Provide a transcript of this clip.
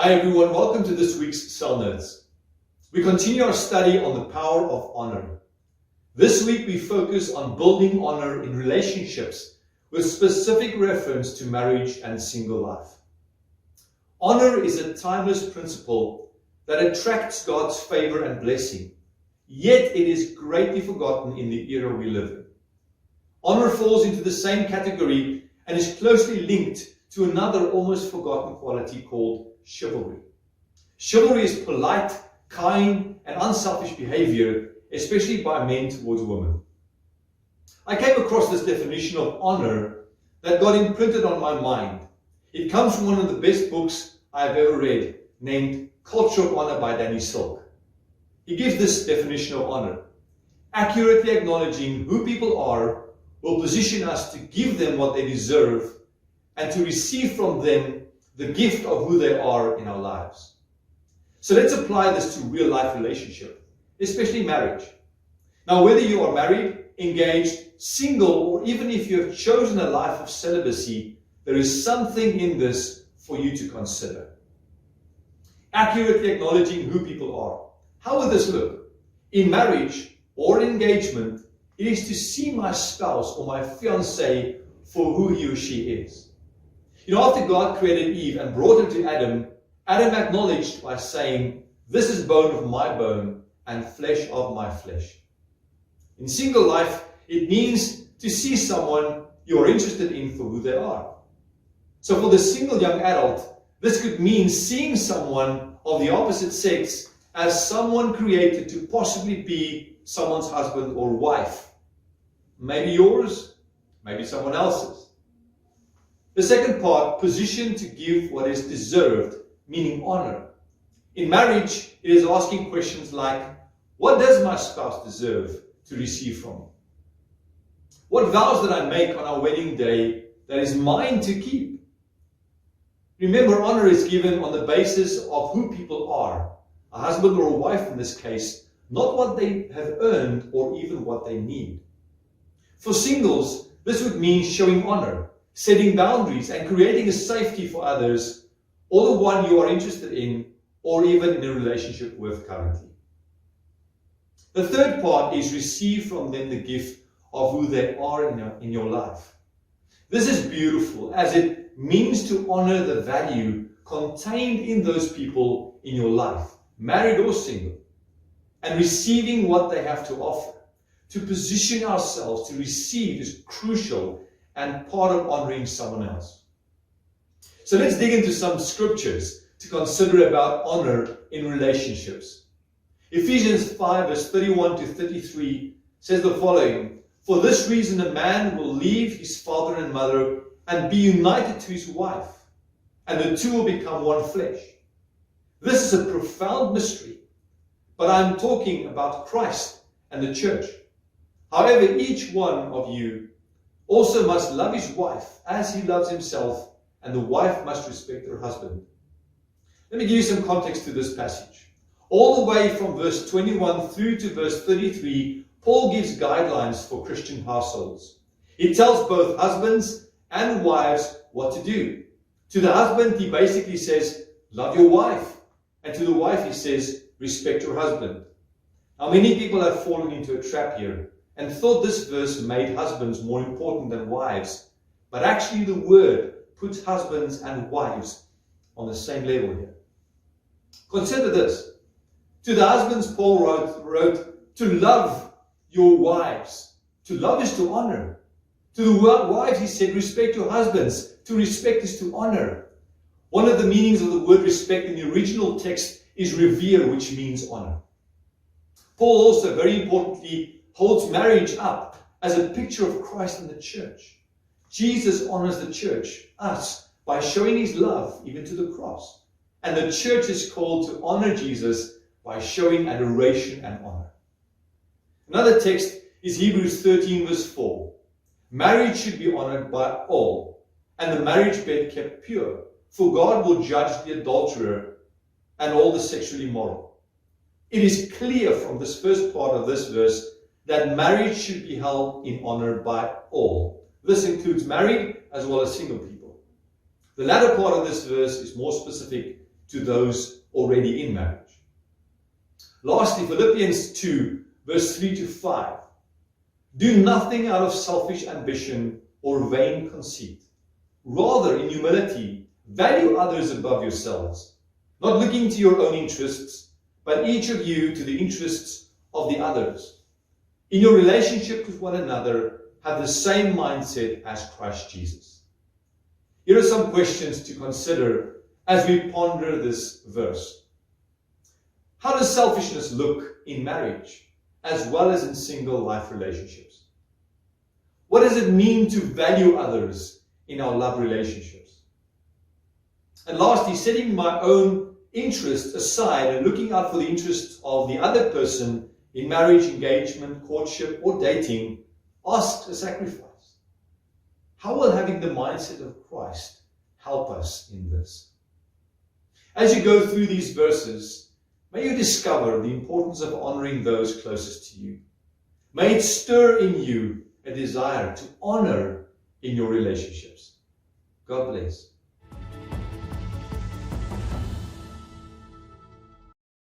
Hi everyone, welcome to this week's Cell Notes. We continue our study on the power of honor. This week we focus on building honor in relationships with specific reference to marriage and single life. Honor is a timeless principle that attracts God's favor and blessing, yet it is greatly forgotten in the era we live in. Honor falls into the same category and is closely linked to another almost forgotten quality called chivalry. Chivalry is polite, kind, and unselfish behavior, especially by men towards women. I came across this definition of honor that got imprinted on my mind. It comes from one of the best books I've ever read, named Culture of Honor by Danny Silk. He gives this definition of honor. Accurately acknowledging who people are will position us to give them what they deserve and to receive from them the gift of who they are in our lives. So let's apply this to real life relationship, especially marriage. Now, whether you are married, engaged, single, or even if you have chosen a life of celibacy, there is something in this for you to consider. Accurately acknowledging who people are. How would this look? In marriage or engagement, it is to see my spouse or my fiancé for who he or she is. You know, after God created Eve and brought her to Adam, Adam acknowledged by saying, "This is bone of my bone and flesh of my flesh." In single life, it means to see someone you are interested in for who they are. So for the single young adult, this could mean seeing someone of the opposite sex as someone created to possibly be someone's husband or wife. Maybe yours, maybe someone else's. The second part, position to give what is deserved, meaning honor. In marriage, it is asking questions like, what does my spouse deserve to receive from me? What vows did I make on our wedding day that is mine to keep? Remember, honor is given on the basis of who people are, a husband or a wife in this case, not what they have earned or even what they need. For singles, this would mean showing honor, setting boundaries, and creating a safety for others, or the one you are interested in, or even in a relationship with currently. The third part is receive from them the gift of who they are in your life. This is beautiful, as it means to honor the value contained in those people in your life, married or single, and receiving what they have to offer. To position ourselves to receive is crucial and part of honoring someone else. So let's dig into some scriptures to consider about honor in relationships. Ephesians 5 verse 31 to 33 says the following, "For this reason a man will leave his father and mother and be united to his wife, and the two will become one flesh." This is a profound mystery, but I'm talking about Christ and the church. However, each one of you also must love his wife as he loves himself, and the wife must respect her husband. Let me give you some context to this passage. All the way from verse 21 through to verse 33, Paul gives guidelines for Christian households. He tells both husbands and wives what to do. To the husband, he basically says, love your wife. And to the wife, he says, respect your husband. Now, many people have fallen into a trap here and thought this verse made husbands more important than wives. But actually the word puts husbands and wives on the same level here. Consider this. To the husbands, Paul wrote to love your wives. To love is to honor. To the wives, he said, respect your husbands. To respect is to honor. One of the meanings of the word respect in the original text is revere, which means honor. Paul also, very importantly, holds marriage up as a picture of Christ and the church. Jesus honors the church, us, by showing his love even to the cross. And the church is called to honor Jesus by showing adoration and honor. Another text is Hebrews 13 verse 4. Marriage should be honored by all, and the marriage bed kept pure, for God will judge the adulterer and all the sexually immoral. It is clear from this first part of this verse that marriage should be held in honor by all. This includes married as well as single people. The latter part of this verse is more specific to those already in marriage. Lastly, Philippians 2, verse 3 to 5. Do nothing out of selfish ambition or vain conceit. Rather, in humility, value others above yourselves, not looking to your own interests, but each of you to the interests of the others. In your relationship with one another, have the same mindset as Christ Jesus. Here are some questions to consider as we ponder this verse. How does selfishness look in marriage, as well as in single life relationships? What does it mean to value others in our love relationships? And lastly, setting my own interests aside and looking out for the interests of the other person in marriage, engagement, courtship, or dating asks a sacrifice. How will having the mindset of Christ help us in this? As you go through these verses, may you discover the importance of honoring those closest to you. May it stir in you a desire to honor in your relationships. God bless.